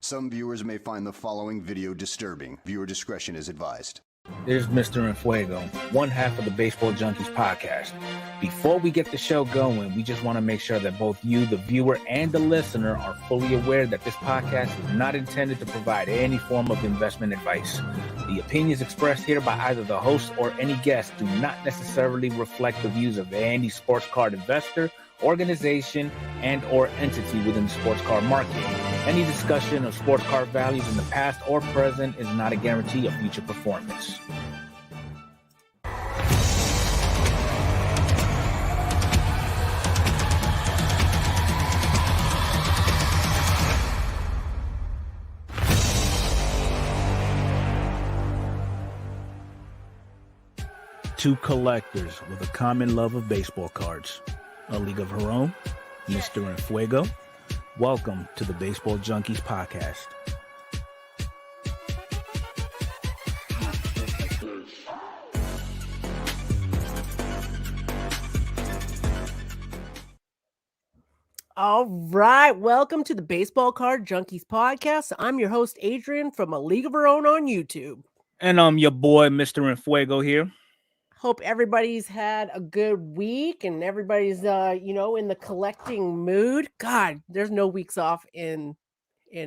Some viewers may find the following video disturbing. Viewer discretion is advised. There's Mr. Enfuego, one half of the Baseball Junkies podcast. Before we get the show going, we just want to make sure that both you, the viewer, and the listener are fully aware that this podcast is not intended to provide any form of investment advice. The opinions expressed here by either the host or any guest do not necessarily reflect the views of any sports card investor, organization, and or entity within the sports card market. Any discussion of sports card values in the past or present is not a guarantee of future performance. Two collectors with a common love of baseball cards. A league of her own, Mr. Enfuego. Welcome to the Baseball Junkies podcast. All right, welcome to the Baseball Card Junkies podcast. I'm your host, Adrian, from A League of Her Own on YouTube. And I'm your boy, Mr. Enfuego here. Hope everybody's had a good week and everybody's, in the collecting mood. God, there's no weeks off in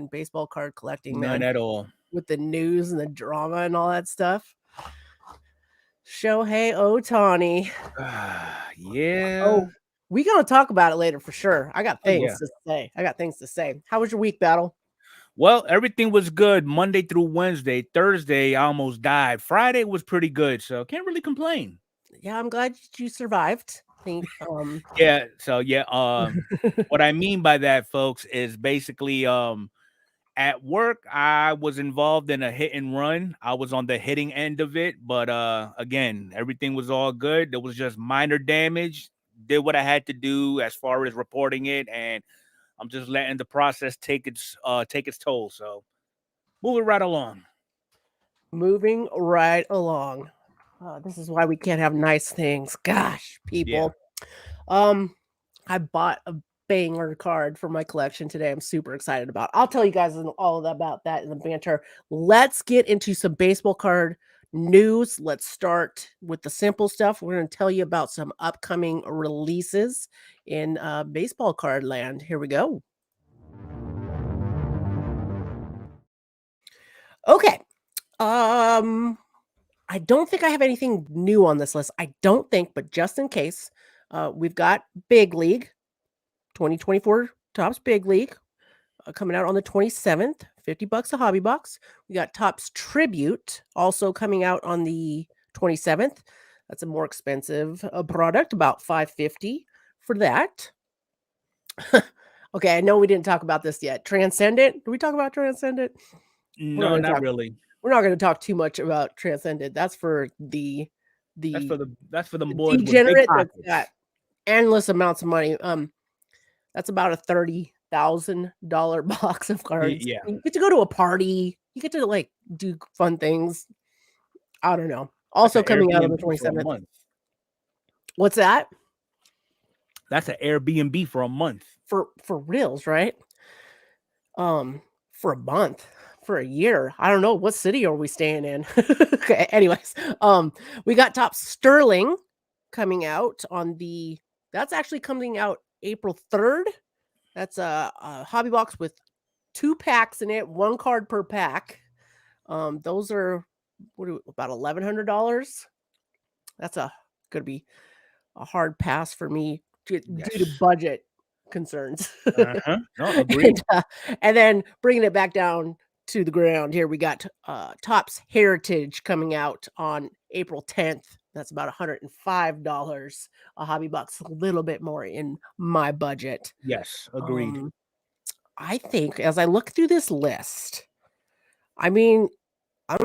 baseball card collecting, man. None at all. With the news and the drama and all that stuff. Shohei Otani. Yeah. Oh, we're going to talk about it later for sure. I got things to say. How was your week, Battle? Well, everything was good Monday through Wednesday. Thursday, I almost died. Friday was pretty good, so can't really complain. Yeah, I'm glad you survived. Yeah. What I mean by that, folks, is basically at work, I was involved in a hit and run. I was on the hitting end of it, but again, everything was all good. There was just minor damage. Did what I had to do as far as reporting it, and I'm just letting the process take its toll. So moving right along. This is why we can't have nice things. Gosh, people. Yeah. I bought a banger card for my collection today. I'm super excited about. I'll tell you guys all about that in the banter. Let's get into some baseball card news. Let's start with the simple stuff. We're going to tell you about some upcoming releases in baseball card land. Here we go. Okay. I don't think I have anything new on this list. I don't think, but just in case, we've got Big League 2024 Topps Big League coming out on the 27th, $50 a hobby box. We got Topps Tribute also coming out on the 27th. That's a more expensive product, about $550 for that. Okay, I know we didn't talk about this yet. Transcendent. Did we talk about Transcendent? No, not really. we're not going to talk too much about Transcended. That's for the that's for the boys with big degenerate that's pockets. got endless amounts of money. That's about a $30,000 box of cards. Yeah. You get to go to a party. You get to like do fun things. I don't know. Also coming out on the 27th. What's that? That's an Airbnb for a month. For reals, right? For a month, for a year. I don't know. What city are we staying in? Okay. Anyways, we got Top Sterling coming out that's actually coming out April 3rd. That's a hobby box with 2 packs in it, 1 card per pack. Those are about $1,100. That's gonna be a hard pass for me due to budget concerns. No, agreed. And then bringing it back down to the ground here, we got Topps Heritage coming out on April 10th. That's about $105 a hobby box, a little bit more in my budget. Yes, agreed. I think as I look through this list, I mean, I'm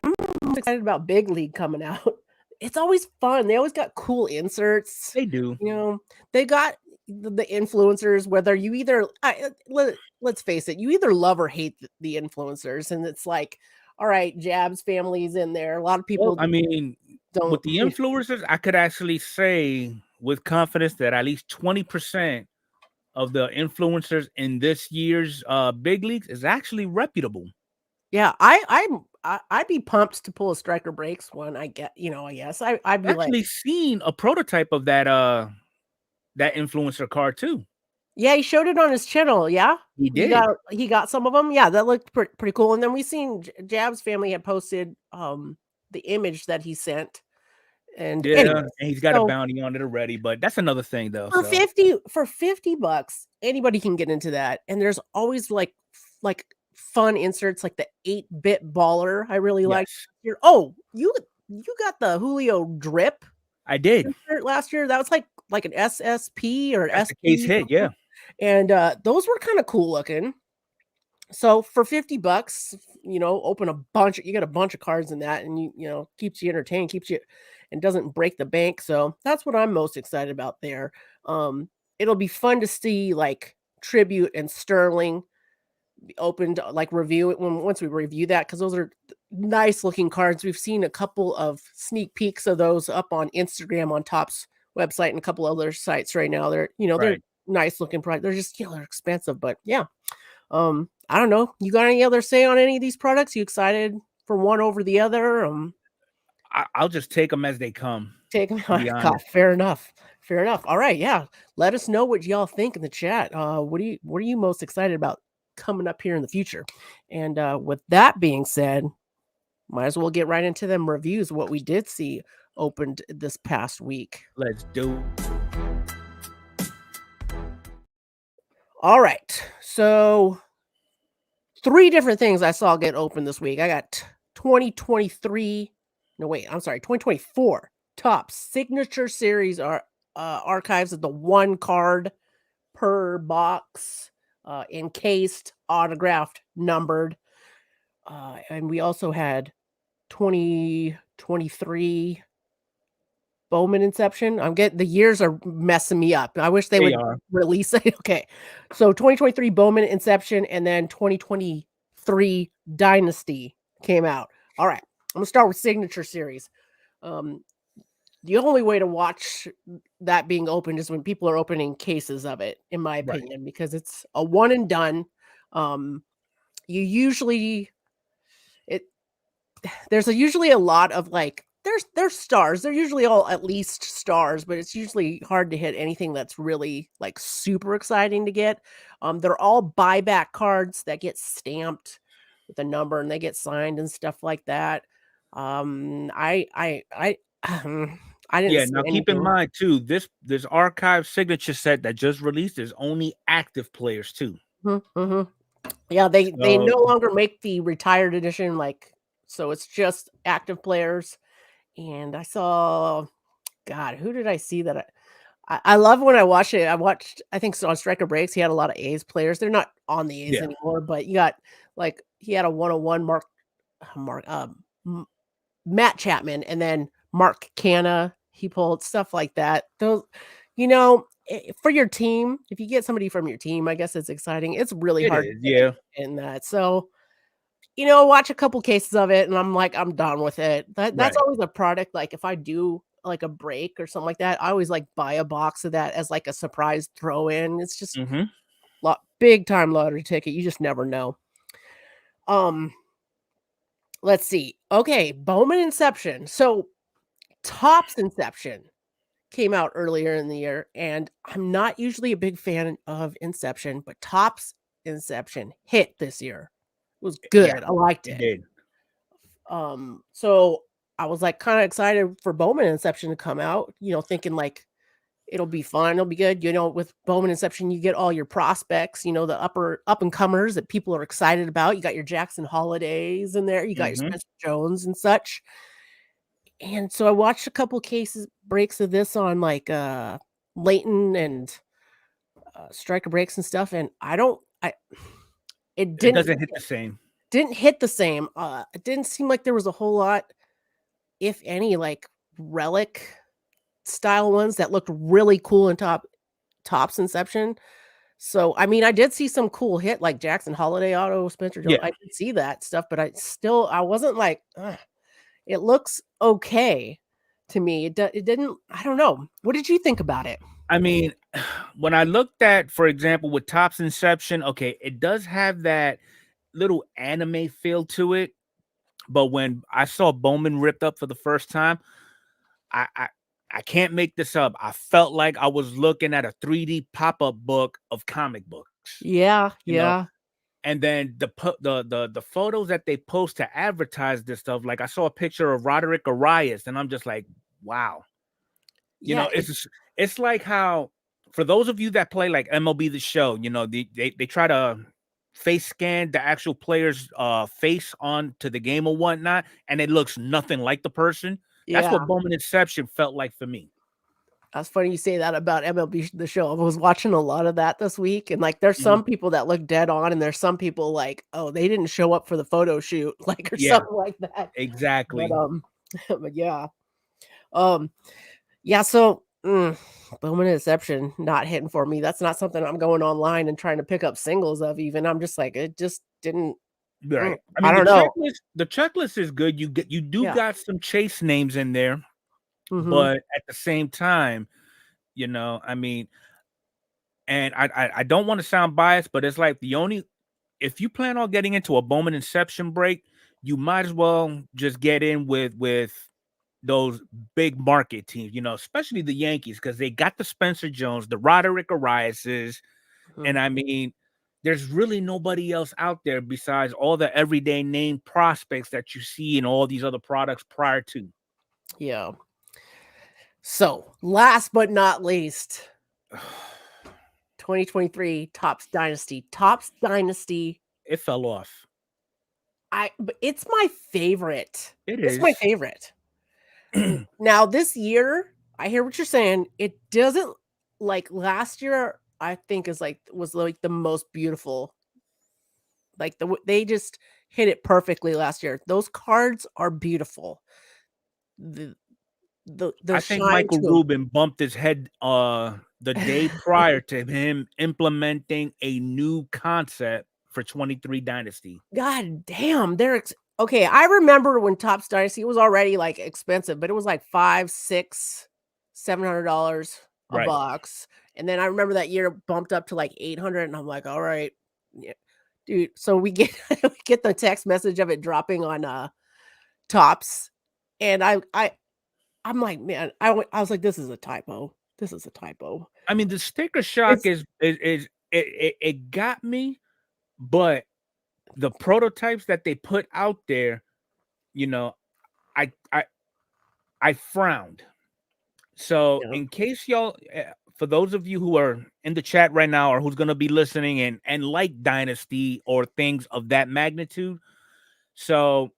excited about Big League coming out. It's always fun. They always got cool inserts. They do. You know, they got the influencers, whether you either, let's face it, you either love or hate the influencers. And it's like, all right, Jab's family's in there. A lot of people. Well, I mean, with the influencers, I could actually say with confidence that at least 20% of the influencers in this year's big leagues is actually reputable. Yeah, I'd be pumped to pull a Striker Breaks one. I guess I'd be actually seen a prototype of that influencer card too. Yeah, he showed it on his channel. Yeah, he did. He got some of them. Yeah, that looked pretty cool. And then we seen Jab's family had posted the image that he sent. And and he's got a bounty on it already, but that's another thing though. For $50, anybody can get into that. And there's always like fun inserts like the 8-bit baller. I really like. Oh, you got the Julio drip. I did last year. That was like an SSP or SP case hit, yeah. And those were kind of cool looking. So for $50, open a bunch. You got a bunch of cards in that, and keeps you entertained, and doesn't break the bank. So that's what I'm most excited about there. It'll be fun to see like Tribute and Sterling opened, like review it once we review that, because those are nice looking cards. We've seen a couple of sneak peeks of those up on Instagram on Topps website and a couple other sites right now. They're they're nice looking products. They're just they're expensive, but yeah. I don't know. You got any other say on any of these products? You excited for one over the other? I'll just take them as they come. Take them. Fair enough. All right, yeah. Let us know what y'all think in the chat. What are you most excited about coming up here in the future? And with that being said, might as well get right into them reviews. What we did see opened this past week. Let's do. All right, so 3 different things I saw get open this week. I got 2024 Topps Signature Series archives of the 1 card per box, encased, autographed, numbered. And we also had 2023 Bowman Inception. I'm getting the years are messing me up. I wish they would release it. Okay. So 2023 Bowman Inception and then 2023 Dynasty came out. All right. I'm going to start with Signature Series. The only way to watch that being opened is when people are opening cases of it, in my opinion, because it's a one and done. There's usually a lot of like, there's stars. They're usually all at least stars, but it's usually hard to hit anything that's really like super exciting to get. They're all buyback cards that get stamped with a number and they get signed and stuff like that. I didn't. Now keep in mind too, this archive signature set that just released is only active players too. Mm-hmm. Yeah, they no longer make the retired edition, so it's just active players. And I saw, God, who did I see that? I love when I watch it. I think so on Striker Breaks, he had a lot of A's players. They're not on the A's anymore, but you got he had a 101 Matt Chapman, and then Mark Canna. He pulled stuff like that. Those, you know, for your team, if you get somebody from your team, I guess it's exciting. It's really hard to Yeah. in that. So, you know, watch a couple cases of it, and I'm like, I'm done with it. That's always a product. Like if I do like a break or something like that, I always like buy a box of that as like a surprise throw in. It's just big time lottery ticket. You just never know. Let's see. Okay, Bowman Inception. So Topps Inception came out earlier in the year, and I'm not usually a big fan of Inception, but Topps Inception hit this year. It was good. Yeah, I liked it. Did. So I was like kind of excited for Bowman Inception to come out, you know, thinking like it'll be fun, it'll be good. You know, with Bowman Inception, you get all your prospects, you know, the up and comers that people are excited about. You got your Jackson Holidays in there, you got your Spencer Jones and such. And so I watched a couple breaks of this on like Leighton and Striker breaks and stuff, and it doesn't hit the same. Didn't hit the same. It didn't seem like there was a whole lot, if any, like relic style ones that looked really cool in Topps Inception. So I mean, I did see some cool hit like Jackson Holiday auto, Spencer Jones. I did see that stuff, but I wasn't like, ugh. It looks okay to me. It didn't. I don't know. What did you think about it? I mean, when I looked at, for example, with Topps Inception, okay, it does have that little anime feel to it. But when I saw Bowman ripped up for the first time, I can't make this up. I felt like I was looking at a 3D pop-up book of comic books. Yeah, you know? And then the photos that they post to advertise this stuff, like I saw a picture of Roderick Arias, and I'm just like, wow. You know, it's like how, for those of you that play like MLB The Show, you know, they try to face scan the actual player's face onto the game or whatnot, and it looks nothing like the person. That's what Bowman Inception felt like for me. That's funny you say that about MLB The Show. I was watching a lot of that this week, and like there's some people that look dead on, and there's some people like, oh, they didn't show up for the photo shoot, like, or something like that. Exactly. But yeah. So Bowman Inception not hitting for me. That's not something I'm going online and trying to pick up singles of. Even I'm just like, it just didn't. Right. I mean, I don't know. The checklist is good. You got some chase names in there. But at the same time, you know, I mean, and I don't want to sound biased, but it's like if you plan on getting into a Bowman Inception break, you might as well just get in with those big market teams, you know, especially the Yankees, because they got the Spencer Jones, the Roderick Ariases, and I mean, there's really nobody else out there besides all the everyday name prospects that you see in all these other products prior to. Yeah. So, last but not least, 2023 Topps Dynasty. Topps Dynasty. It fell off. But it's my favorite. It's my favorite. Now, this year, I hear what you're saying. It doesn't, like last year, I think was the most beautiful. Like they just hit it perfectly last year. Those cards are beautiful. I think Michael Rubin bumped his head the day prior to him implementing a new concept for 23 Dynasty. God damn, okay. I remember when Topps Dynasty, it was already like expensive, but it was like $500, $600, $700 a box. And then I remember that year bumped up to like 800, and I'm like, all right, yeah, dude. So we get the text message of it dropping on Topps, and I'm like, man, I was like, this is a typo. This is a typo. I mean, the sticker shock it got me, but the prototypes that they put out there, you know, I frowned. So in case y'all, for those of you who are in the chat right now or who's going to be listening and like Dynasty or things of that magnitude, so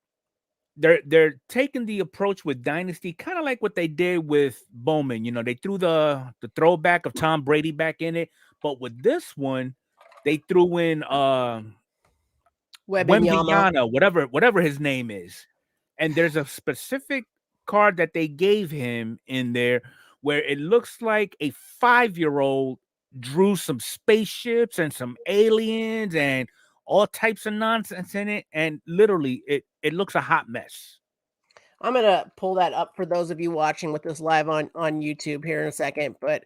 they're taking the approach with Dynasty, kind of like what they did with Bowman. You know, they threw the throwback of Tom Brady back in it, but with this one, they threw in Wembanyama, whatever his name is, And there's a specific card that they gave him in there where it looks like a 5-year-old drew some spaceships and some aliens and all types of nonsense in it, and literally it looks a hot mess. I'm gonna pull that up for those of you watching with this live on YouTube here in a second. But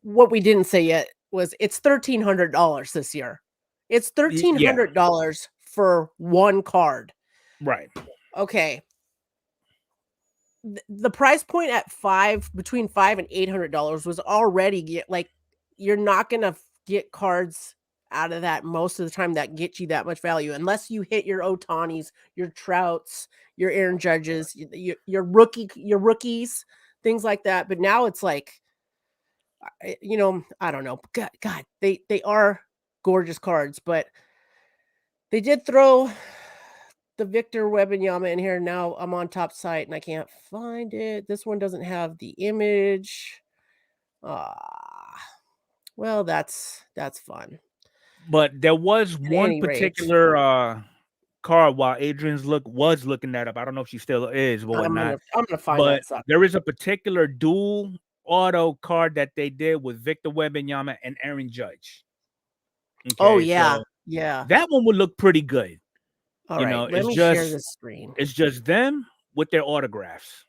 what we didn't say yet was it's $1,300 this year. It's $1,300 for one card. Right. Okay. The price point at between $500 and $800 was already you're not gonna get cards out of that most of the time that get you that much value unless you hit your Otanis, your Trouts, your Aaron Judges, your rookies, things like that. But now it's like, I don't know. God, they are gorgeous cards, but they did throw the Victor Wembanyama in here. Now I'm on top site and I can't find it. This one doesn't have the image. Well, that's fun. But there was one particular card while Adrian's was looking that up. I don't know if she still is or whatnot. I'm gonna find that. But there is a particular dual auto card that they did with Victor Wembanyama and Aaron Judge. Okay, oh yeah, so yeah. That one would look pretty good. All right, let me share the screen. It's just them with their autographs.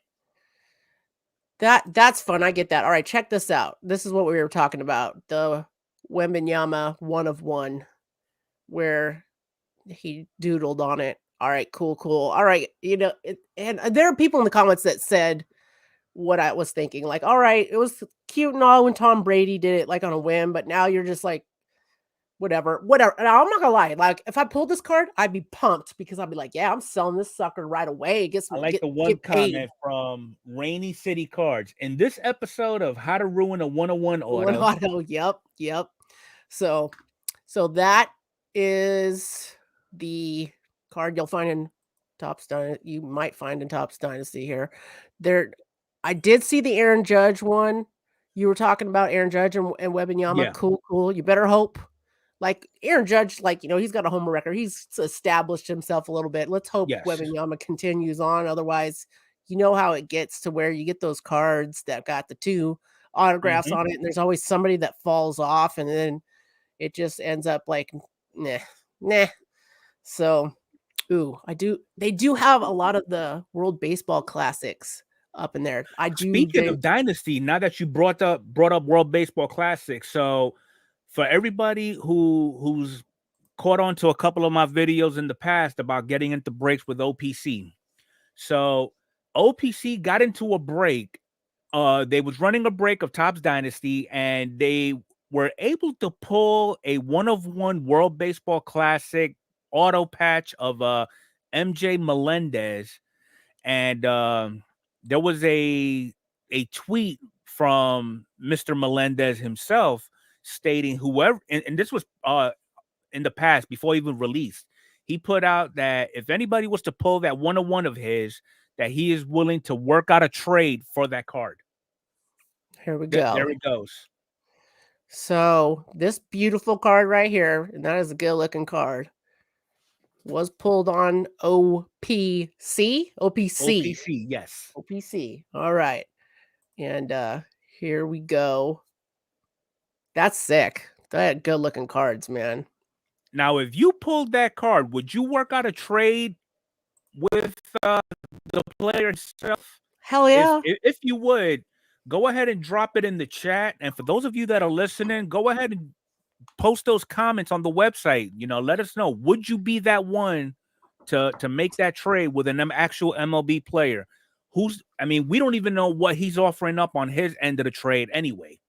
That's fun. I get that. All right, check this out. This is what we were talking about. The Wembanyama 1-of-1, where he doodled on it. All right, cool. All right, and there are people in the comments that said what I was thinking. Like, all right, it was cute and all when Tom Brady did it like on a whim, but now you're just like, whatever. Now, I'm not gonna lie. Like, if I pulled this card, I'd be pumped because I'd be like, yeah, I'm selling this sucker right away. I like the one comment from Rainy City Cards in this episode of How to Ruin a 101 Auto. Yep. So that is the card you'll find in Topps Dynasty. You might find in Topps Dynasty here. I did see the Aaron Judge one. You were talking about Aaron Judge and Wembanyama. Yeah. Cool. You better hope. Like Aaron Judge, he's got a homer record. He's established himself a little bit. Let's hope Wembanyama continues on. Otherwise, you know how it gets to where you get those cards that got the 2 autographs on it, and there's always somebody that falls off, and then it just ends up like, nah. So, they do have a lot of the World Baseball Classics up in there. Speaking of Dynasty, now that you brought up World Baseball Classics, so for everybody who's caught on to a couple of my videos in the past about getting into breaks with OPC. So OPC got into a break. They was running a break of Topps Dynasty, and they were able to pull a 1-of-1 World Baseball Classic auto patch of MJ Melendez. And there was a tweet from Mr. Melendez himself stating whoever, and this was in the past before even released, he put out that if anybody was to pull that 1-of-1 of his, that he is willing to work out a trade for that card. Here we go. There it goes. So this beautiful card right here, and that is a good looking card, was pulled on OPC. Yes. OPC. All right. And here we go. That's sick. That good looking cards, man. Now, if you pulled that card, would you work out a trade with the player itself? Hell yeah. If you would, go ahead and drop it in the chat. And for those of you that are listening, go ahead and post those comments on the website. Let us know. Would you be that one to make that trade with an actual MLB player? We don't even know what he's offering up on his end of the trade anyway.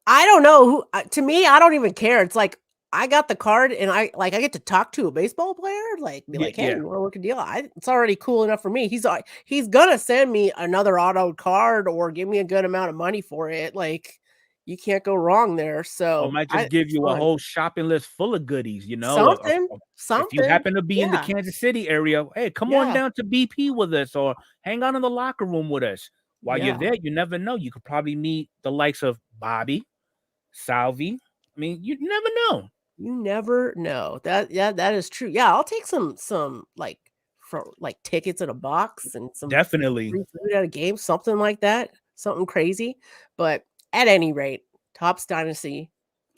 I don't know who. To me, I don't even care. It's like I got the card, and I get to talk to a baseball player, hey, you want to work a deal? It's already cool enough for me. He's gonna send me another auto card or give me a good amount of money for it. Like, you can't go wrong there. So I might just give you a whole shopping list full of goodies. Something. If you happen to be in the Kansas City area, hey, come on down to BP with us, or hang out in the locker room with us. While you're there, you never know. You could probably meet the likes of Bobby, Salvi. You never know. You never know. That is true. Yeah, I'll take some for like tickets in a box and some Definitely. free food at a game, something like that, something crazy. But at any rate, Topps Dynasty,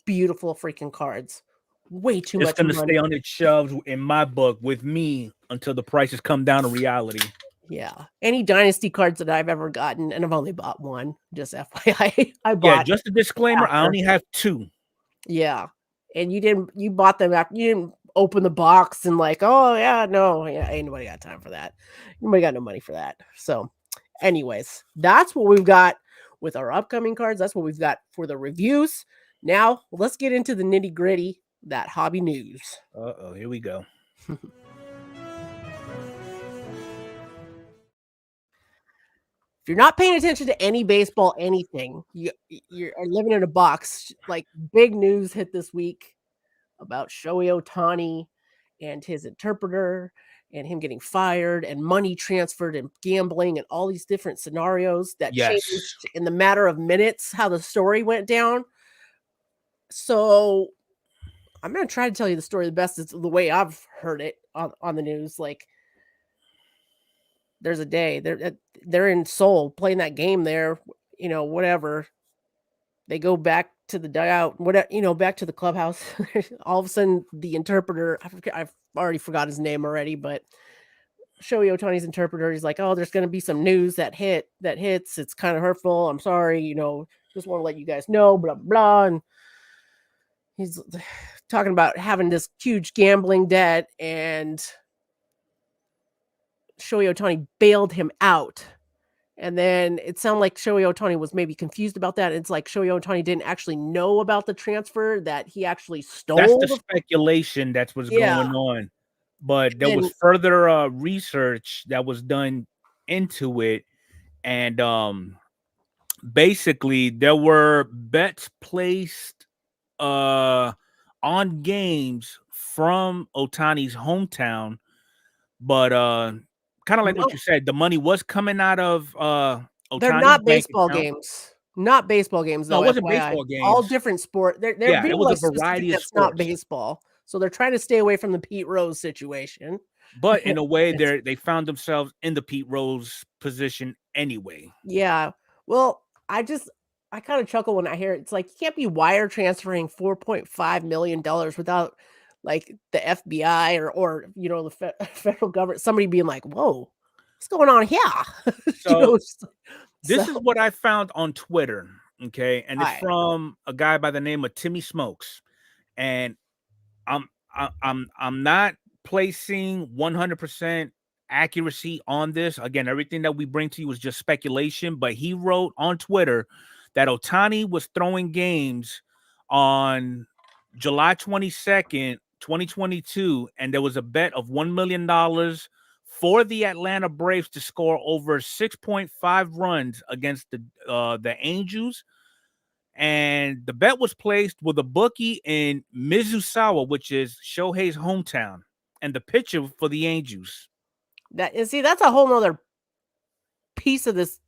beautiful freaking cards. Way too It's much gonna money. stay on its shelves in my book with me until the prices come down to reality. Yeah. Any Dynasty cards that I've ever gotten, and I've only bought one, just FYI. I bought Just a disclaimer, I after. only have 2. Yeah. And you bought them after you didn't open the box and like, oh yeah, no, yeah, ain't nobody got time for that. Nobody got no money for that. So anyways, that's what we've got with our upcoming cards. That's what we've got for the reviews. Now let's get into the nitty gritty, that hobby news. Here we go. If you're not paying attention to any baseball, anything, you're living in a box. Like, big news hit this week about Shohei Otani and his interpreter and him getting fired and money transferred and gambling and all these different scenarios that changed in the matter of minutes how the story went down. So I'm going to try to tell you the story the best is the way I've heard it on the news. Like, there's a day they're in Seoul playing that game there, whatever. They go back to the dugout, whatever, back to the clubhouse. All of a sudden, the interpreter, I've already forgot his name already, but Shohei Otani's interpreter, he's like, oh, there's going to be some news that hits. It's kind of hurtful. I'm sorry, just want to let you guys know, blah, blah. And he's talking about having this huge gambling debt, and Shohei Otani bailed him out. And then it sounded like Shohei Otani was maybe confused about that. It's like Shohei Otani didn't actually know about the transfer, that he actually stole. That's the speculation that's what's going on. But there was further research that was done into it. And basically there were bets placed on games from Otani's hometown. But kind of like what you said, the money was coming out of Otani's they're not baseball games. Not baseball games, though. No, it wasn't baseball games. All different sport. They're it was a variety of sports. Not baseball. So they're trying to stay away from the Pete Rose situation. But in a way, they found themselves in the Pete Rose position anyway. Yeah. Well, I kind of chuckle when I hear it. It's like, you can't be wire transferring $4.5 million without like the FBI or the federal government, somebody being like, whoa, what's going on here? So this is what I found on Twitter. Okay. And it's from a guy by the name of Timmy Smokes. And I'm not placing 100% accuracy on this. Again, everything that we bring to you is just speculation, but he wrote on Twitter that Otani was throwing games on July 22nd, 2022, and there was a bet of $1 million for the Atlanta Braves to score over 6.5 runs against the Angels. And the bet was placed with a bookie in Mizusawa, which is Shohei's hometown, and the pitcher for the Angels. That's a whole nother piece of this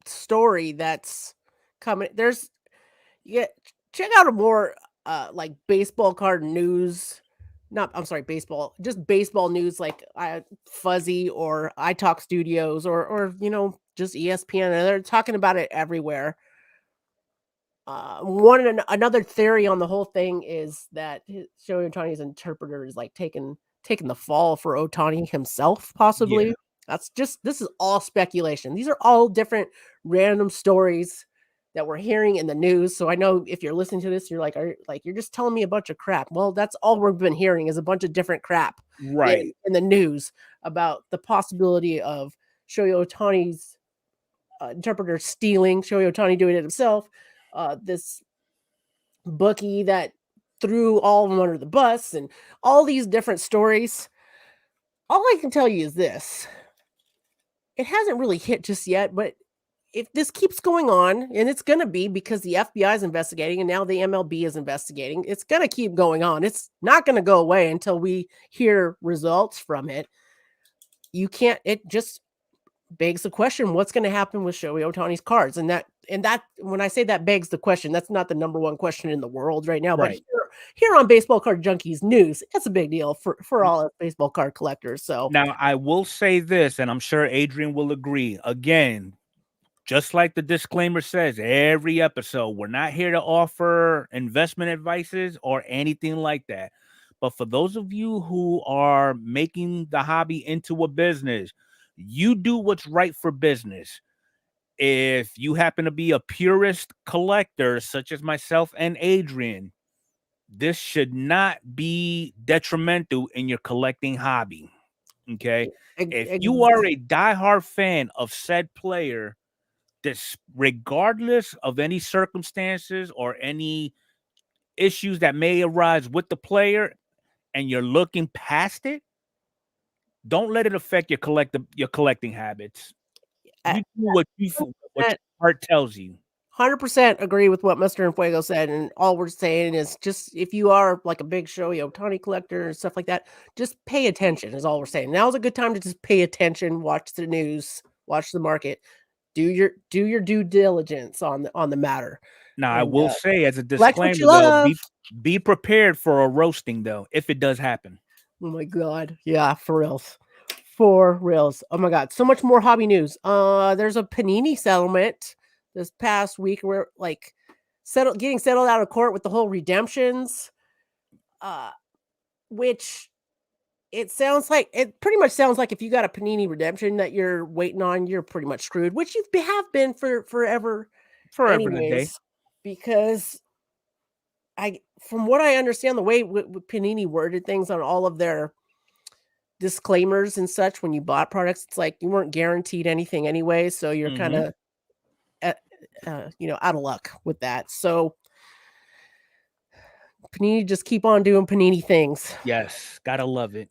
story that's coming. Check out a more like baseball card news. Just baseball news, like Fuzzy or iTalk Studios or just ESPN. And they're talking about it everywhere. Another theory on the whole thing is that Shohei Otani's interpreter is like taking the fall for Otani himself, possibly. Yeah. This is all speculation. These are all different random stories that we're hearing in the news. So I know if you're listening to this, you're like, you're just telling me a bunch of crap. Well, that's all we've been hearing is a bunch of different crap in the news about the possibility of Shohei Otani's interpreter stealing, Shohei Otani doing it himself, this bookie that threw all of them under the bus, and all these different stories. All I can tell you is this. It hasn't really hit just yet, but if this keeps going on, and it's going to be because the FBI is investigating and now the MLB is investigating, it's going to keep going on. It's not going to go away until we hear results from it. begs the question, what's going to happen with Shohei Ohtani's cards? And that when I say that begs the question, that's not the number one question in the world right now. Right. But here on Baseball Card Junkies News, it's a big deal for all baseball card collectors. So now I will say this, and I'm sure Adrian will agree. Again, just like the disclaimer says every episode, we're not here to offer investment advices or anything like that. But for those of you who are making the hobby into a business, you do what's right for business. If you happen to be a purist collector, such as myself and Adrian, this should not be detrimental in your collecting hobby. Okay. If you are a diehard fan of said player, this, regardless of any circumstances or any issues that may arise with the player, and you're looking past it, don't let it affect your collecting habits. You do what your heart tells you. 100% agree with what Mr. Fuego said, and all we're saying is just if you are like a big Shohei Ohtani collector and stuff like that, just pay attention is all we're saying. Now's a good time to just pay attention, watch the news, watch the market, do your due diligence on the matter. Now, and, I will say as a collect what disclaimer, you though, love. be prepared for a roasting, though, if it does happen. Oh my God. Yeah, for reals. For reals. Oh my God. So much more hobby news. There's a Panini settlement this past week where like getting settled out of court with the whole redemptions. Which it pretty much sounds like if you got a Panini redemption that you're waiting on, you're pretty much screwed, which you have been for forever and a day. Because from what I understand, the way Panini worded things on all of their disclaimers and such when you bought products, it's like you weren't guaranteed anything anyway, so you're kind of out of luck with that. So Panini just keep on doing Panini things. Yes, gotta love it.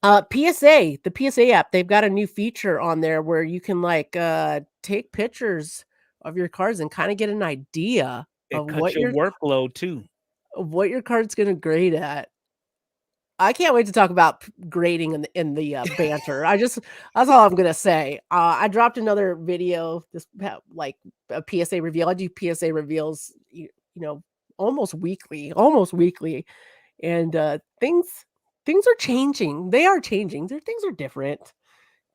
PSA, the PSA app, they've got a new feature on there where you can like take pictures of your cards and kind of get an idea of what your workload too, of what your card's going to grade at. I can't wait to talk about grading in the banter. That's all I'm going to say. I dropped another video, like a PSA reveal. I do PSA reveals, almost weekly, and things are changing. They are changing. Things are different.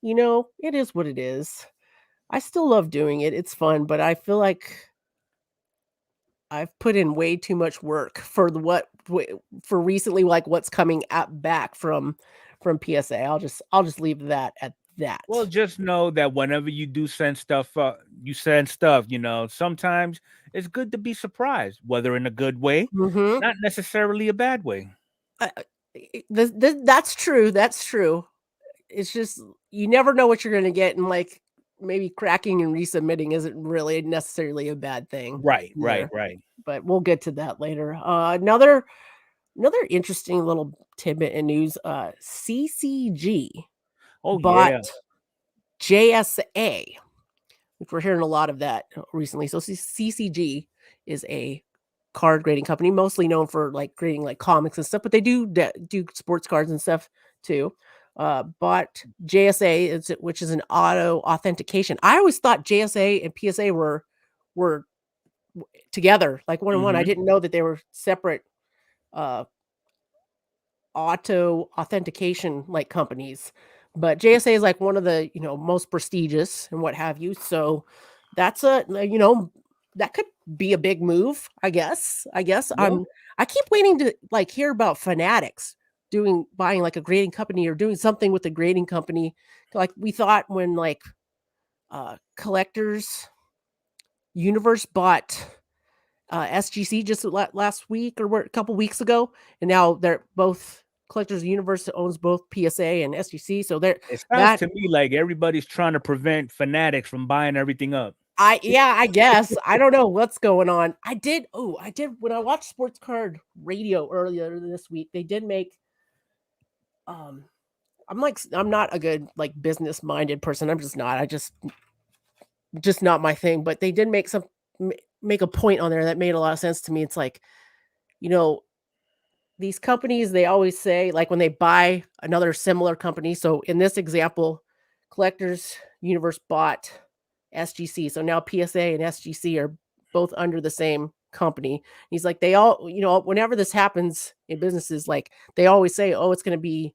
It is what it is. I still love doing it. It's fun, but I feel like I've put in way too much work for recently, like what's coming back from PSA. I'll just leave that at that. Well, just know that whenever you do send stuff, sometimes it's good to be surprised, whether in a good way, not necessarily a bad way. That's true. That's true. It's just, you never know what you're going to get. And like maybe cracking and resubmitting isn't really necessarily a bad thing. Right. But we'll get to that later. Another interesting little tidbit in news, CCG bought JSA, which we're hearing a lot of that recently. So CCG is a card grading company, mostly known for like grading like comics and stuff, but they do sports cards and stuff too. Bought JSA, which is an auto authentication. I always thought JSA and PSA were together, like one on one. I didn't know that they were separate auto authentication like companies, but JSA is like one of the most prestigious and what have you. So that's that could be a big move, I guess. Yeah. I keep waiting to like hear about Fanatics buying like a grading company or doing something with a grading company. Like we thought when like Collectors Universe bought SGC just last week or a couple weeks ago, and now they're both Collectors Universe owns both PSA and SGC. So it sounds to me like everybody's trying to prevent Fanatics from buying everything up. I guess. I don't know what's going on. I did when I watched Sports Card Radio earlier this week, they did make I'm not a good like business minded person. I'm just not. Just not my thing, but they did make a point on there that made a lot of sense to me. It's like, these companies, they always say like when they buy another similar company. So in this example, Collectors Universe bought SGC. So now PSA and SGC are both under the same company. He's like, they all, whenever this happens in businesses, like they always say, oh, it's going to be,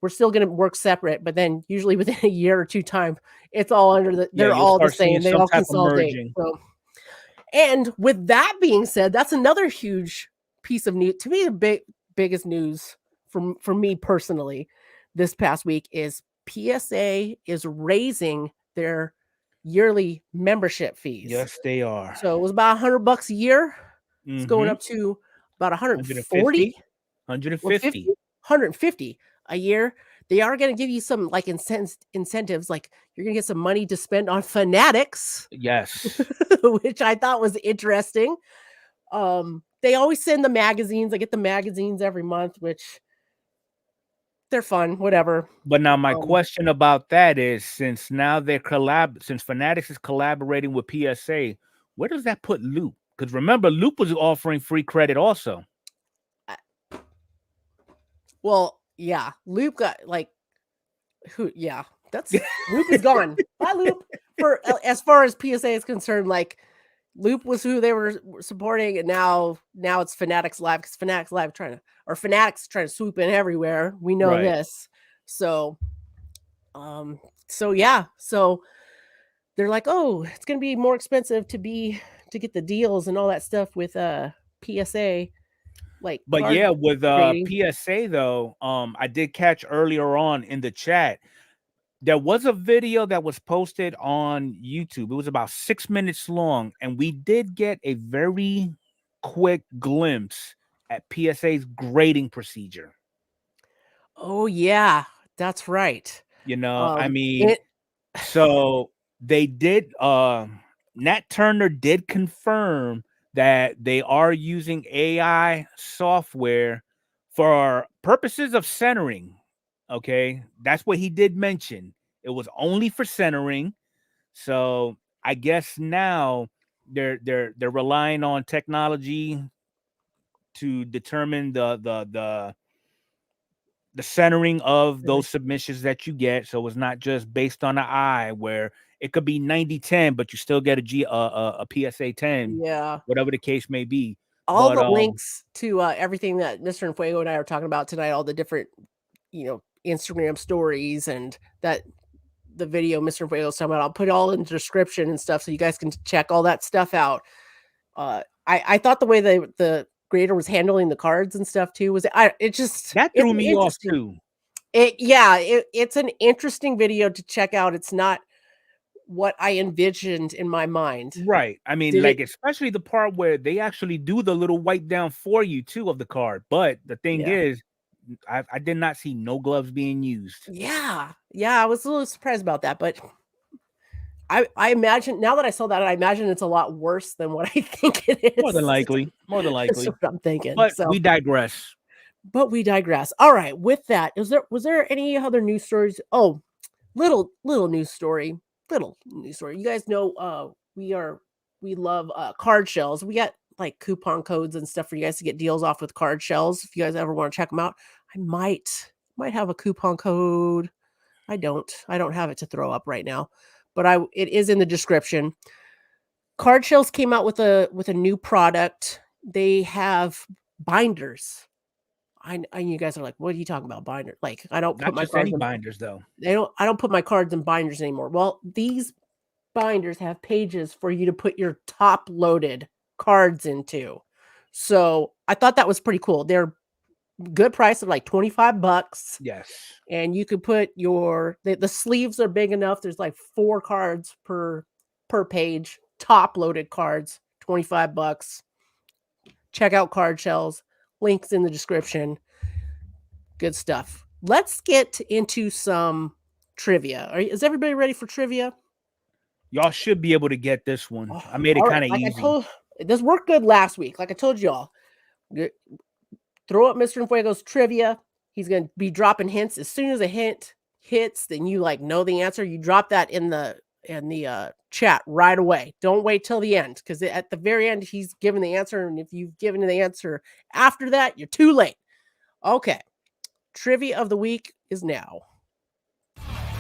we're still going to work separate, but then usually within a year or two time, it's all under they're all the same. They all consolidate. So, and with that being said, that's another huge piece of news. To me, the biggest news for me personally this past week is PSA is raising their yearly membership fees. Yes, they are. So it was about $100 a year. It's going up to about 140, 150 a year. They are going to give you some like incentives, like you're going to get some money to spend on Fanatics. Yes. Which I thought was interesting. They always send the magazines. I get the magazines every month, which they're fun, whatever. But now my question about that is, since now since Fanatics is collaborating with PSA, where does that put Loop? Because remember, Loop was offering free credit also. Well, yeah, Loop got like that's Loop is gone. Bye, Loop. For as far as PSA is concerned, like Loop was who they were supporting, and now it's Fanatics Live, because Fanatics Live Fanatics trying to swoop in everywhere. We know this. So yeah. So they're like, oh, it's gonna be more expensive to get the deals and all that stuff with PSA. But yeah, with PSA though, I did catch earlier on in the chat, there was a video that was posted on YouTube. It was about 6 minutes long, and we did get a very quick glimpse at PSA's grading procedure. Oh yeah, that's right. I mean, so they did. Nat Turner did confirm that they are using AI software for purposes of centering. Okay, that's what he did mention. It was only for centering. So I guess now they're relying on technology to determine the centering of those submissions that you get. So it's not just based on the eye, where it could be 90-10, but you still get a PSA 10. Yeah, whatever the case may be. All the links to everything that Mr. Fuego and I are talking about tonight, all the different, Instagram stories and that the video Mr. Fuego's talking about, I'll put it all in the description and stuff so you guys can check all that stuff out. I thought the way the grader was handling the cards and stuff too that threw me off too. It's an interesting video to check out. It's not what I envisioned in my mind. Right. I mean, especially the part where they actually do the little wipe down for you too of the card. But the thing is, I did not see no gloves being used. Yeah. I was a little surprised about that, but I imagine, now that I saw that, I imagine it's a lot worse than what I think it is. More than likely. That's what I'm thinking. But we digress. All right. With that, was there any other news stories? Oh, little news story. You guys know we love card shells. We got like coupon codes and stuff for you guys to get deals off with card shells. If you guys ever want to check them out, I might have a coupon code. I don't have it to throw up right now, but it is in the description. Card shells came out with a new product. They have binders. I you guys are like, what are you talking about, binder? Like, I don't put my cards in binders though. I don't put my cards in binders anymore. Well, these binders have pages for you to put your top loaded cards into. So I thought that was pretty cool. They're good price of like $25. Yes. And you could put the sleeves are big enough. There's like 4 cards per page, top loaded cards, $25. Check out card shells. Links in the description. Good stuff. Let's get into some trivia. Is everybody ready for trivia? Y'all should be able to get this one. I made it kind of easy. This worked good last week. Like I told y'all, throw up Mr. Fuego's trivia. He's going to be dropping hints. As soon as a hint hits, then you know the answer. You drop that in the chat right away. Don't wait till the end, because at the very end he's given the answer, and if you've given the answer after that, you're too late. Okay, trivia of the week is now.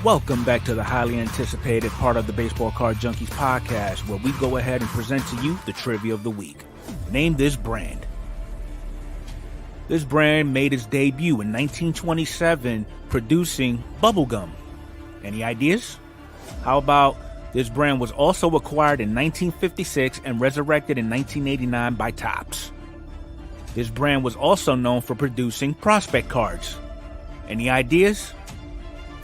Welcome back to the highly anticipated part of the Baseball Card Junkies podcast, where we go ahead and present to you the trivia of the week. Name this brand. This brand made its debut in 1927, producing bubblegum. Any ideas? How about this brand was also acquired in 1956 and resurrected in 1989 by Topps? This brand was also known for producing prospect cards. Any ideas?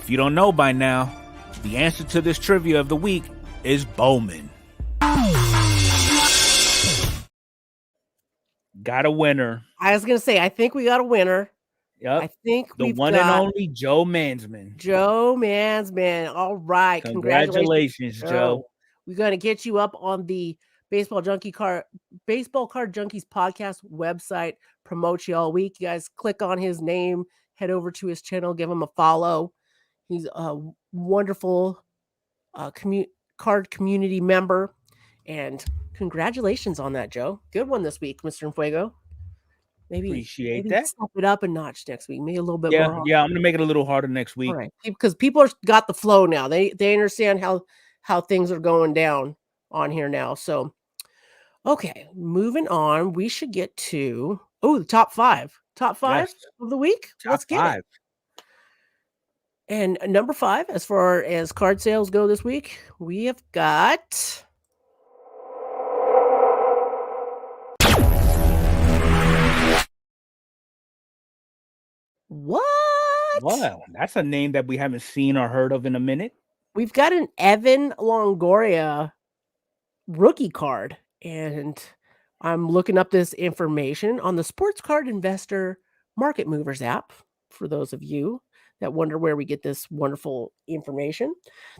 If you don't know by now, the answer to this trivia of the week is Bowman. Got a winner. I was going to say, I think we got a winner. Yep. I think the one and only Joe Mansman. Joe Mansman. All right. Congratulations, Joe. We're going to get you up on the Baseball Card Junkies podcast website. Promote you all week. You guys click on his name, head over to his channel, give him a follow. He's a wonderful card community member. And congratulations on that, Joe. Good one this week, Mr. Fuego. Maybe that. Step it up a notch next week. Maybe a little bit more. Yeah, I'm gonna make it a little harder next week. All right, because people got the flow now. They understand how things are going down on here now. So, okay, moving on. We should get to the top five. Top five of the week. Let's get it. And number 5, as far as card sales go this week, we have got. What? Wow, that's a name that we haven't seen or heard of in a minute. We've got an Evan Longoria rookie card, and I'm looking up this information on the Sports Card Investor Market Movers app, for those of you that wonder where we get this wonderful information.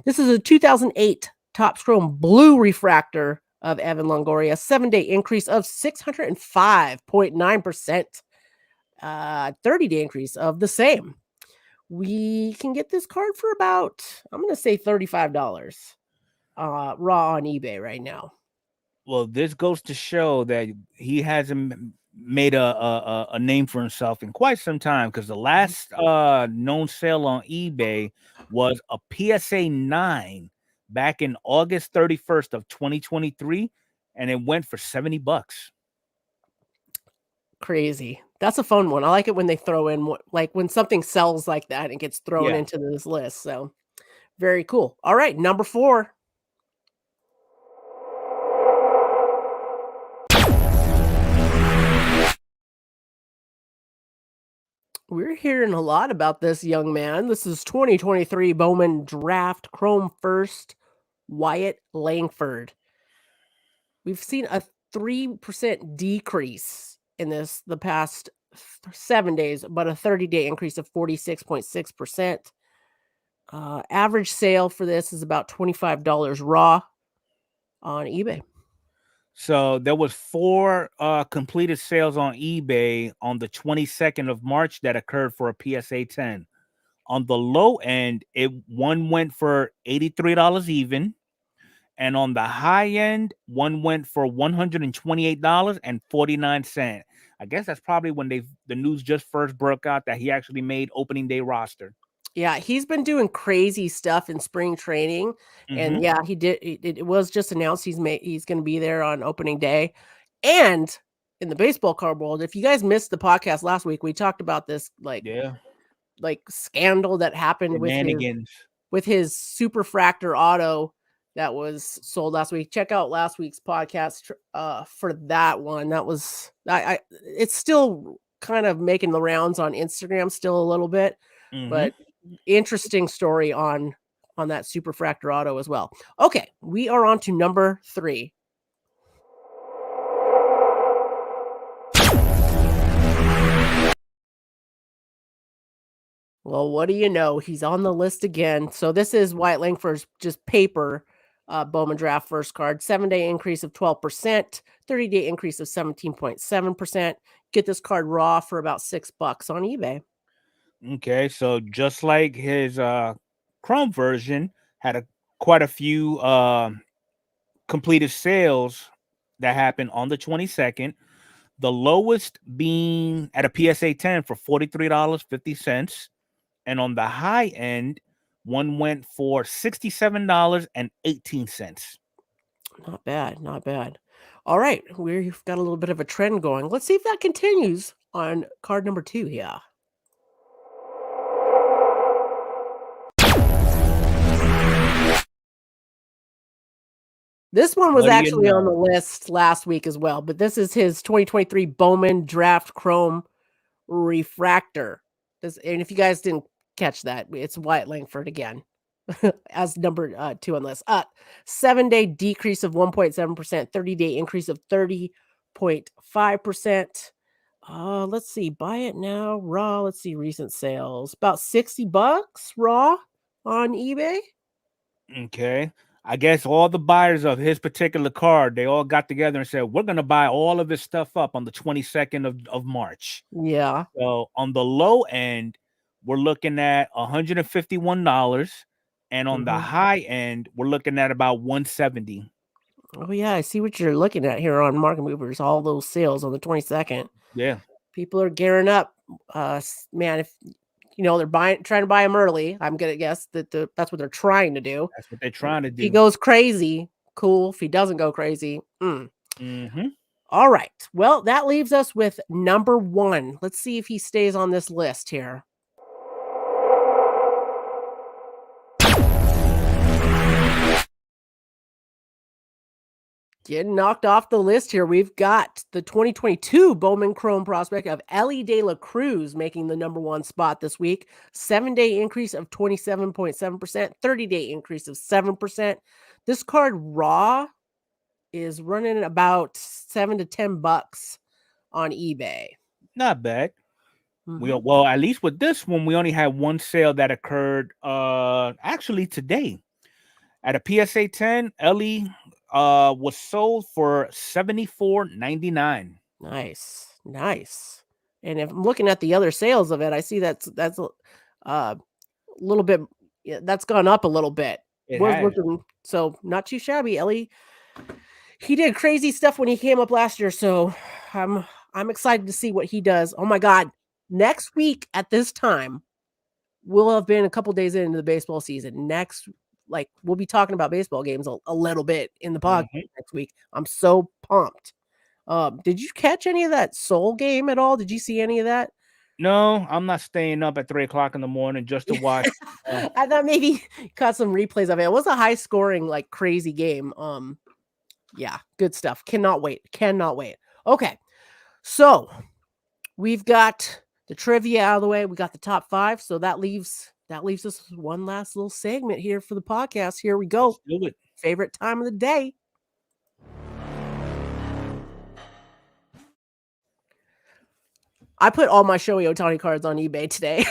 This is a 2008 Topps Chrome Blue refractor of Evan Longoria, 7-day increase of 605.9%. 30-day increase of the same. We can get this card for about, I'm going to say $35 raw on eBay right now. Well, this goes to show that he hasn't made a name for himself in quite some time, because the last known sale on eBay was a PSA 9 back in August 31st of 2023, and it went for $70. Crazy. That's a fun one. I like it when they throw in, like when something sells like that and gets thrown into this list. So very cool. All right, number 4. We're hearing a lot about this young man. This is 2023 Bowman Draft Chrome First Wyatt Langford. We've seen a 3% decrease in the past 7 days, but a 30-day increase of 46.6%. Average sale for this is about $25 raw on eBay. So there was 4 completed sales on eBay on the 22nd of March that occurred for a PSA 10. On the low end, one went for $83 even. And on the high end, one went for $128.49. I guess that's probably when the news just first broke out that he actually made opening day roster. Yeah, he's been doing crazy stuff in spring training, and yeah, he did. It was just announced he's going to be there on opening day. And in the baseball card world, if you guys missed the podcast last week, we talked about this like scandal that happened with his Superfractor auto that was sold last week. Check out last week's podcast for that one. That was it's still kind of making the rounds on Instagram still a little bit, but interesting story on that Superfractor auto as well. Okay, we are on to number 3. Well, what do you know? He's on the list again. So this is Wyatt Langford's just paper Bowman Draft first card. 7-day increase of 12%, 30-day increase of 17.7%. Get this card raw for about $6 on eBay. Okay, so just like his Chrome version had quite a few completed sales that happened on the 22nd. The lowest being at a PSA 10 for $43.50. And on the high end, One went for $67.18. Not bad, not bad. All right, we've got a little bit of a trend going. Let's see if that continues on card number 2 here. This one was actually on the list last week as well, but this is his 2023 Bowman Draft Chrome Refractor. And if you guys didn't catch that, it's Wyatt Langford again as number 2 on the list. 7-day decrease of 1.7%, 30-day increase of 30.5%. Let's see, buy it now, raw. Let's see, recent sales. About $60 raw on eBay. Okay. I guess all the buyers of his particular card, they all got together and said, we're going to buy all of this stuff up on the 22nd of March. Yeah. So on the low end, we're looking at $151. And on the high end, we're looking at about $170. Oh, yeah. I see what you're looking at here on Market Movers. All those sales on the 22nd. Yeah. People are gearing up. Man, if they're trying to buy them early, I'm gonna guess that that's what they're trying to do. That's what they're trying to do. If he goes crazy, cool. If he doesn't go crazy, All right. Well, that leaves us with number 1. Let's see if he stays on this list here. Getting knocked off the list here. We've got the 2022 Bowman Chrome prospect of Ellie De La Cruz making the number 1 spot this week. 7-day increase of 27.7%, 30-day increase of 7%. This card raw is running about $7 to $10 on eBay. Not bad. Well, at least with this one, we only had one sale that occurred actually today. At a PSA 10, Ellie was sold for $74.99. Nice. And if I'm looking at the other sales of it, I see that's a little bit. That's gone up a little bit. So not too shabby. Ellie, he did crazy stuff when he came up last year, so I'm excited to see what he does. Oh my God! Next week at this time, we'll have been a couple days into the baseball season. We'll be talking about baseball games a little bit in the podcast next week. I'm so pumped. Did you catch any of that Soul game at all? Did you see any of that? No, I'm not staying up at 3:00 in the morning just to watch. I thought maybe you caught some replays of it. It was a high scoring, crazy game. Yeah, good stuff. Cannot wait. Okay. So we've got the trivia out of the way. We got the top 5. So that leaves us with one last little segment here for the podcast. Here we go. Let's do it. Favorite time of the day. I put all my Shohei Otani cards on eBay today.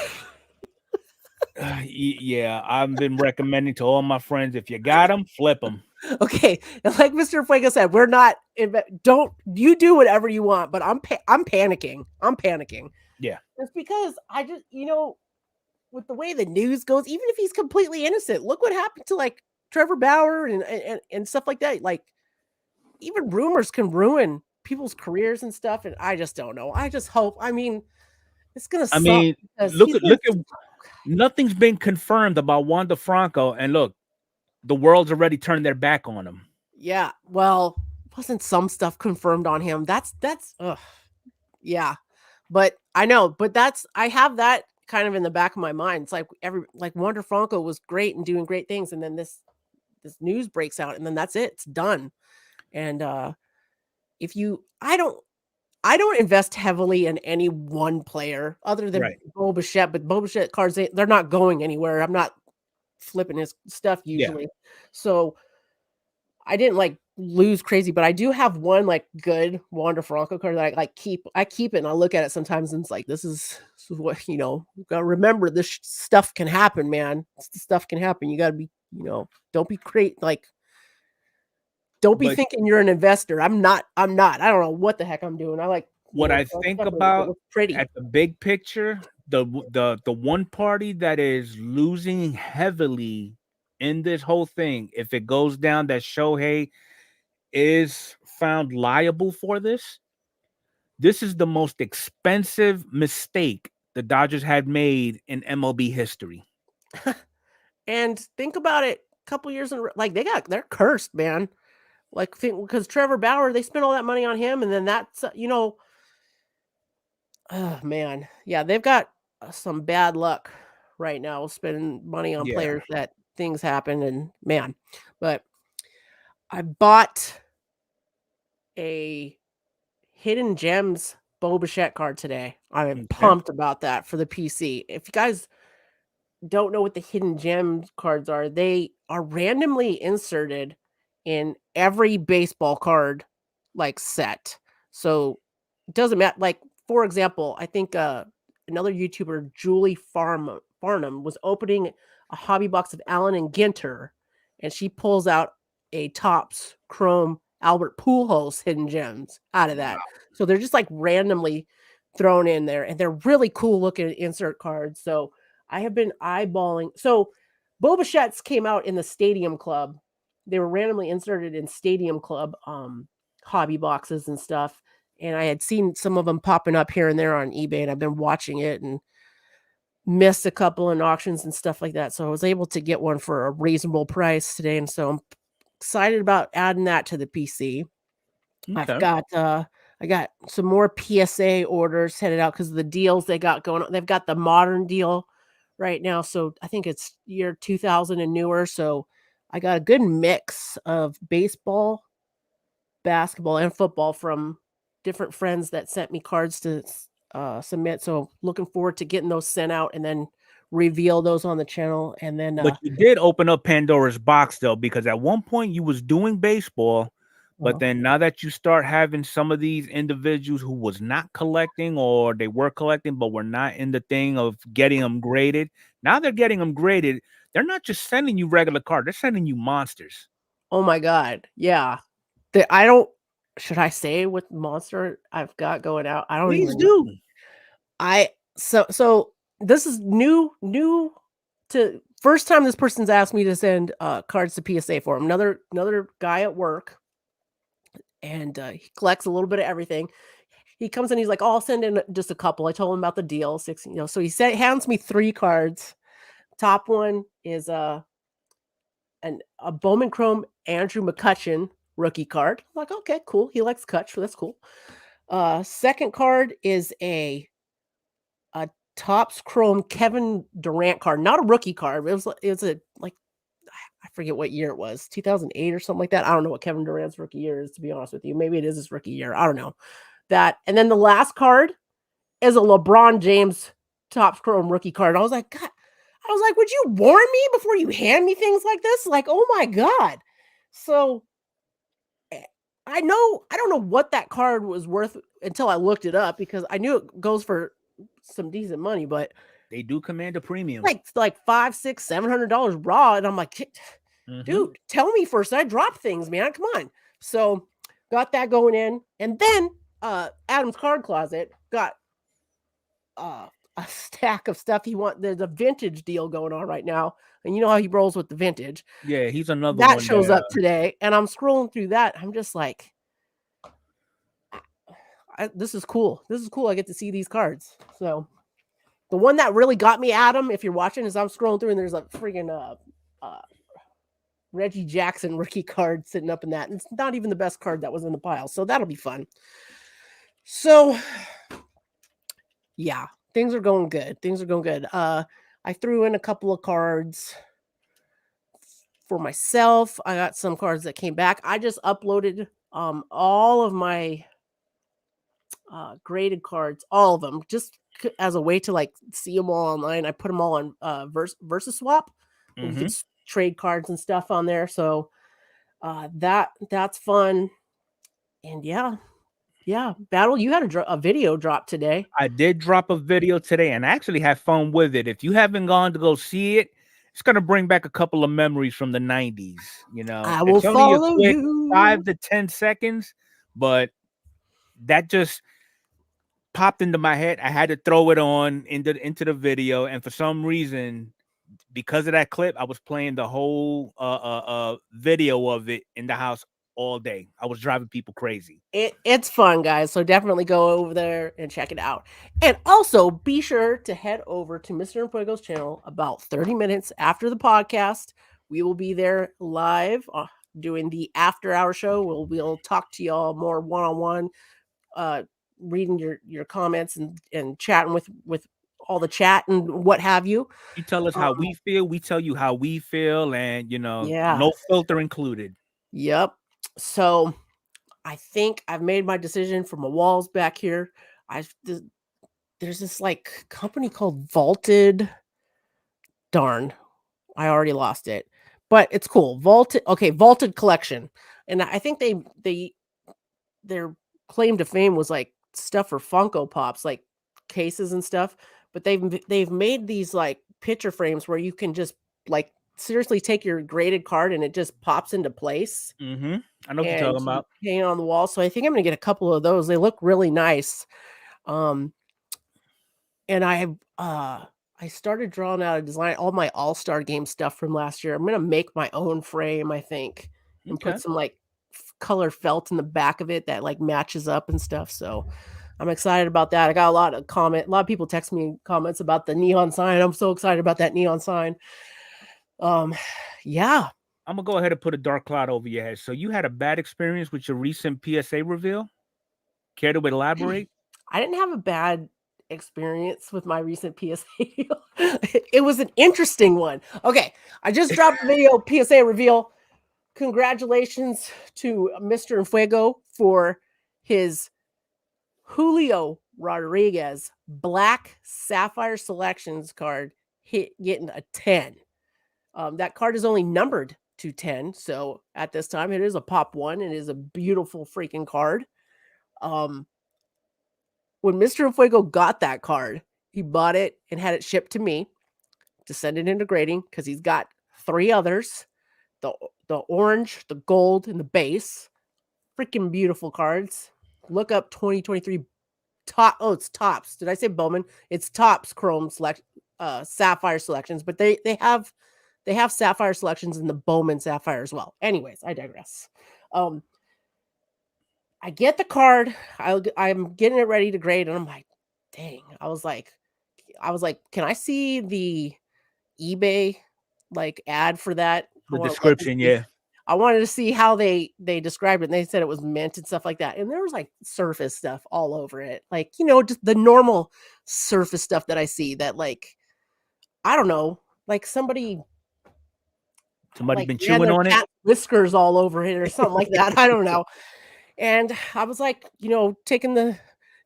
Yeah, I've been recommending to all my friends, if you got them, flip them. Okay, and like Mr. Fuego said, we're not. Don't you do whatever you want, but I'm panicking. Yeah, it's because I just with the way the news goes, even if he's completely innocent, look what happened to Trevor Bauer and stuff like that. Even rumors can ruin people's careers and stuff, and I just don't know. I just hope. I mean, it's gonna. Look at nothing's been confirmed about Wander Franco, and look, the world's already turned their back on him. Yeah, well, wasn't some stuff confirmed on him? That's yeah, but I know, but I have that kind of in the back of my mind. It's like Wander Franco was great and doing great things, and then this news breaks out, and then that's it. It's done. And I don't invest heavily in any one player other than Bo Bichette, but Bo Bichette cards, they're not going anywhere. I'm not flipping his stuff usually. Yeah. So I didn't lose crazy, but I do have one good Wander Franco card that I keep it and I look at it sometimes and it's this is what, gotta remember this stuff can happen, man. Stuff can happen. You gotta be, don't be don't be thinking you're an investor. I'm not. I don't know what the heck I'm doing. I what I think about at the big picture, the one party that is losing heavily in this whole thing, if it goes down that Shohei is found liable for this is the most expensive mistake the Dodgers had made in MLB history. And think about it, a couple years in, like they're cursed, man. Like because Trevor Bauer, they spent all that money on him, and then that's oh man, yeah, they've got some bad luck right now spending money on players that things happen, and man, but I bought a Hidden Gems Bo Bichette card today. I'm pumped about that for the PC. If you guys don't know what the Hidden Gem cards are, they are randomly inserted in every baseball card like set. So it doesn't matter. Like, for example, I think another YouTuber, Julie Farnham, was opening a hobby box of Allen and Ginter, and she pulls out a Topps Chrome Albert Pujols Hidden Gems out of that. Wow. So they're just like randomly thrown in there, and they're really cool looking insert cards. So I have been eyeballing. So Bo Bichette's came out in the Stadium Club. They were randomly inserted in Stadium Club hobby boxes and stuff. And I had seen some of them popping up here and there on eBay, and I've been watching it and missed a couple in auctions and stuff like that. So I was able to get one for a reasonable price today. And so I'm excited about adding that to the PC. Okay. I got some more PSA orders headed out because of the deals they got going on. They've got the modern deal right now. So I think it's year 2000 and newer. So I got a good mix of baseball, basketball, and football from different friends that sent me cards to submit. So looking forward to getting those sent out and then reveal those on the channel. And then but you did open up Pandora's box though, because at one point you was doing baseball, but then now that you start having some of these individuals who was not collecting, or they were collecting but were not in the thing of getting them graded, now they're getting them graded. They're not just sending you regular cards, they're sending you monsters. Oh my God. Yeah. Should I say what monster I've got going out? I don't Please do. So this is new to first time this person's asked me to send cards to PSA for him. Another guy at work, and he collects a little bit of everything. He comes in, he's like, "Oh, I'll send in just a couple." I told him about the deal, 6, so he hands me 3 cards. Top one is a Bowman Chrome Andrew McCutchen rookie card. I'm like, okay, cool. He likes Kutch, so that's cool. Second card is a Topps Chrome Kevin Durant card, not a rookie card. It was a like, I forget what year it was, 2008 or something like that. I don't know what Kevin Durant's rookie year is, to be honest with you. Maybe it is his rookie year. I don't know that. And then the last card is a LeBron James Topps Chrome rookie card. I was like, God, would you warn me before you hand me things like this? Like, oh my God. So I don't know what that card was worth until I looked it up, because I knew it goes for some decent money, but they do command a premium, like $500, $600, $700 raw. And I'm like, dude, tell me first. I drop things, man. Come on. So got that going in. And then Adam's card closet got a stack of stuff he wants. There's a vintage deal going on right now. And you know how he rolls with the vintage. Yeah, he's another that one shows up today. And I'm scrolling through that. I'm just like, this is cool. This is cool. I get to see these cards. So the one that really got me, Adam, if you're watching, is I'm scrolling through and there's a freaking Reggie Jackson rookie card sitting up in that. And it's not even the best card that was in the pile. So that'll be fun. So yeah, things are going good. Things are going good. I threw in a couple of cards for myself. I got some cards that came back. I just uploaded all of my graded cards, all of them, just as a way to like see them all online. I put them all on Versus Swap. You can trade cards and stuff on there. So that's fun. And yeah, Battle, you had a video drop today. I did drop a video today and I actually had fun with it. If you haven't gone to go see it, it's going to bring back a couple of memories from the 90s. You know, I will follow you. 5 to 10 seconds, but that just popped into my head. I had to throw it on into the video, and for some reason, because of that clip, I was playing the whole video of it in the house all day. I was driving people crazy. It's fun, guys. So definitely go over there and check it out. And also be sure to head over to Mr. Fuego's channel about 30 minutes after the podcast. We will be there live doing the after hour show. We'll talk to y'all more one-on-one, reading your comments and chatting with all the chat and what have you. You tell us how we feel. We tell you how we feel, and Yeah. no filter included. Yep. So I think I've made my decision for my walls back here. There's this like company called Vaulted. Darn, I already lost it, but it's cool. Vaulted Collection, and I think their claim to fame was like stuff for Funko Pops, like cases and stuff. But they've made these like picture frames where you can just like seriously take your graded card and it just pops into place. Mm-hmm. I know what you're talking about. Hanging on the wall. So I think I'm gonna get a couple of those. They look really nice. And I started drawing out a design, all my All-Star Game stuff from last year. I'm gonna make my own frame, I think, and put some like color felt in the back of it that like matches up and stuff. So I'm excited about that. I got a lot of people text me comments about the neon sign. I'm so excited about that neon sign. Yeah. I'm gonna go ahead and put a dark cloud over your head. So you had a bad experience with your recent PSA reveal? Care to elaborate? I didn't have a bad experience with my recent PSA. It was an interesting one. Okay, I just dropped a video PSA reveal. Congratulations to Mr. Fuego for his Julio Rodriguez Black Sapphire Selections card getting a 10. That card is only numbered to 10, so at this time it is a pop 1. It is a beautiful freaking card. When Mr. Fuego got that card, he bought it and had it shipped to me to send it into grading because he's got 3 others: the orange, the gold, and the base. Freaking beautiful cards. Look up 2023 it's Tops. Did I say Bowman? It's Tops Chrome Sapphire Selections, but they have Sapphire Selections in the Bowman Sapphire as well. Anyways, I digress. I get the card. I'm getting it ready to grade, and I'm like, dang. I was like, can I see the eBay like ad for that? The description, yeah. I wanted to see how they described it, and they said it was mint and stuff like that. And there was like surface stuff all over it. Like, just the normal surface stuff that I see that like, I don't know, like somebody like, been chewing on it. Whiskers all over it or something like that. I don't know. And I was like, taking the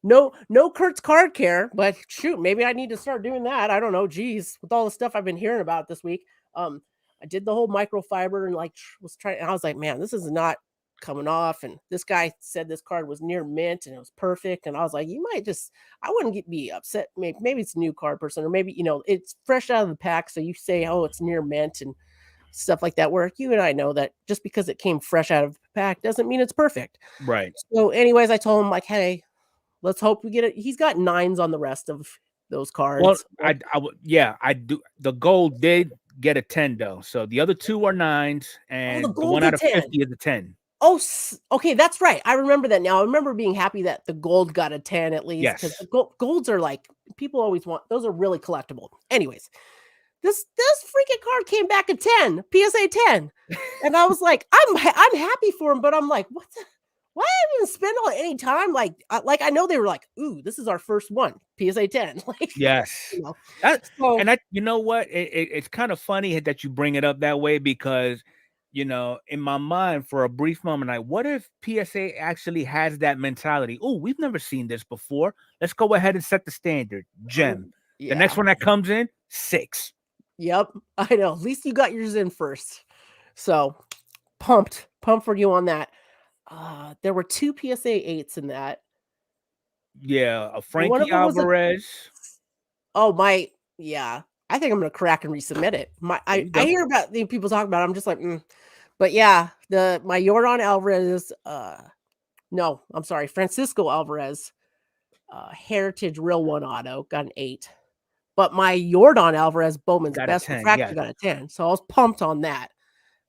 no Kurt's card care, but shoot, maybe I need to start doing that. I don't know. Geez, with all the stuff I've been hearing about this week. I did the whole microfiber and like was trying, and I was like, man, this is not coming off. And this guy said this card was near mint and it was perfect. And I was like, I wouldn't be upset. Maybe it's a new card person, or maybe, it's fresh out of the pack. So you say, oh, it's near mint and stuff like that, where you and I know that just because it came fresh out of the pack doesn't mean it's perfect. Right. So anyways, I told him like, hey, let's hope we get it. He's got 9s on the rest of those cards. Well, I do. The gold did get a 10 though. So the other 2 are 9s, and the one out of 50 is a 10. Oh, okay, that's right. I remember that now. I remember being happy that the gold got a 10 at least. Yes. Because the golds are like, people always want, those are really collectible. Anyways, this freaking card came back a 10, PSA 10. And I was like, I'm happy for him, but I'm like, why didn't I spend any time? Like I know they were like, ooh, this is our first one, PSA 10. Like, yes. You know what? It's kind of funny that you bring it up that way, because in my mind for a brief moment, what if PSA actually has that mentality? Oh, we've never seen this before. Let's go ahead and set the standard. Gem. Yeah. The next one that comes in, 6. Yep, I know. At least you got yours in first. So pumped for you on that. There were 2 PSA 8s in that. Yeah, a Frankie Alvarez. Yeah. I think I'm gonna crack and resubmit it. I hear about the people talking about it. I'm just like, But yeah, my Yordan Alvarez. No, I'm sorry, Francisco Alvarez. Heritage Real One Auto got an 8. But my Yordan Alvarez Bowman's Best Refractor got a 10. So I was pumped on that.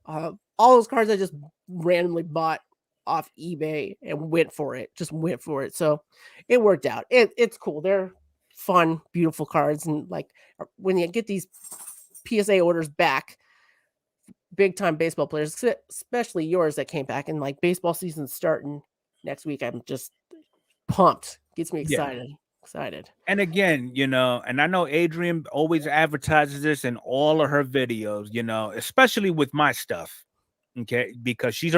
All those cards I just randomly bought off eBay and went for it. Just went for it. So it worked out. It's cool. They're fun, beautiful cards. And like when you get these PSA orders back, big time baseball players, especially yours that came back, and like baseball season starting next week, I'm just pumped. Gets me excited. Excited. And again, you know, and I know Adrian always advertises this in all of her videos, you know, especially with my stuff. Okay, because she's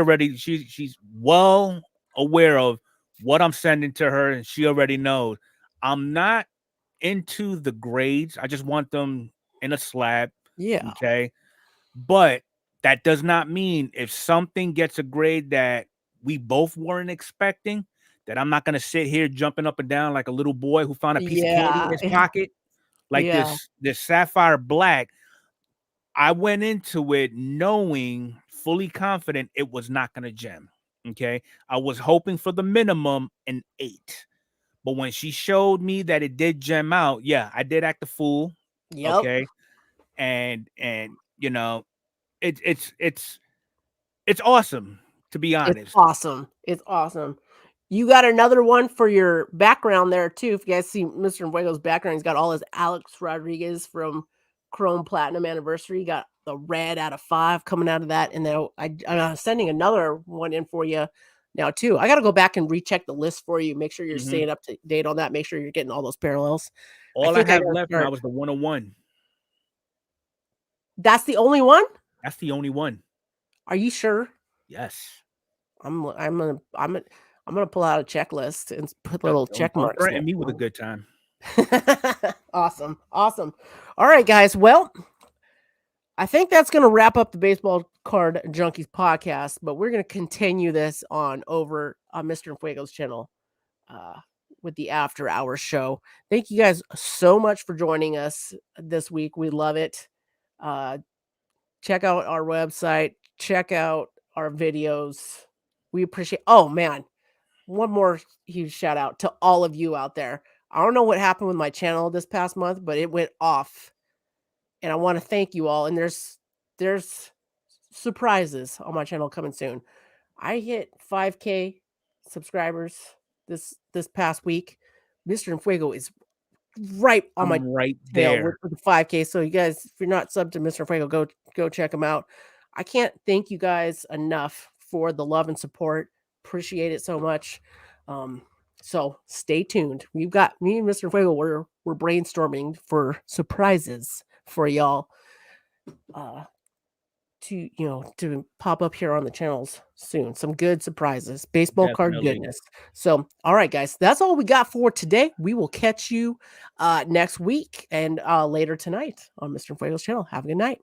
well aware of what I'm sending to her, and she already knows I'm not into the grades. I just want them in a slab. Yeah. Okay. But that does not mean if something gets a grade that we both weren't expecting, that I'm not going to sit here jumping up and down like a little boy who found a piece of candy in his pocket. Like this sapphire black. I went into it knowing, fully confident it was not going to gem. Okay. I was hoping for the minimum an 8. But when she showed me that it did gem out, yeah, I did act a fool. Yep. Okay. And you know, it's awesome, to be honest. It's awesome. It's awesome. You got another one for your background there too. If you guys see Mr. Fuego's background, he's got all his Alex Rodriguez from Chrome Platinum Anniversary. You got the red out of 5 coming out of that. And then I'm sending another one in for you now too. I got to go back and recheck the list for you. Make sure you're staying up to date on that. Make sure you're getting all those parallels. All I have left now was the 101. That's the only one? That's the only one. Are you sure? Yes. I'm gonna pull out a checklist and put little check marks. Threaten me with a good time. Awesome. All right, guys. Well, I think that's gonna wrap up the Baseball Card Junkies podcast, but we're gonna continue this on over on Mr. Fuego's channel with the After Hours show. Thank you guys so much for joining us this week. We love it. Check out our website. Check out our videos. We appreciate. Oh man, one more huge shout out to all of you out there. I don't know what happened with my channel this past month, but it went off, and I want to thank you all. And there's surprises on my channel coming soon. I hit 5K subscribers this past week. Mr. Fuego is right on my right there with the 5K. So you guys, if you're not subbed to Mr. Fuego, go check him out. I can't thank you guys enough for the love and support. Appreciate it so much. So stay tuned. We've got me and Mr. Fuego. We're brainstorming for surprises for y'all. To pop up here on the channels soon. Some good surprises. Baseball card goodness. So, all right, guys, that's all we got for today. We will catch you next week and later tonight on Mr. Fuego's channel. Have a good night.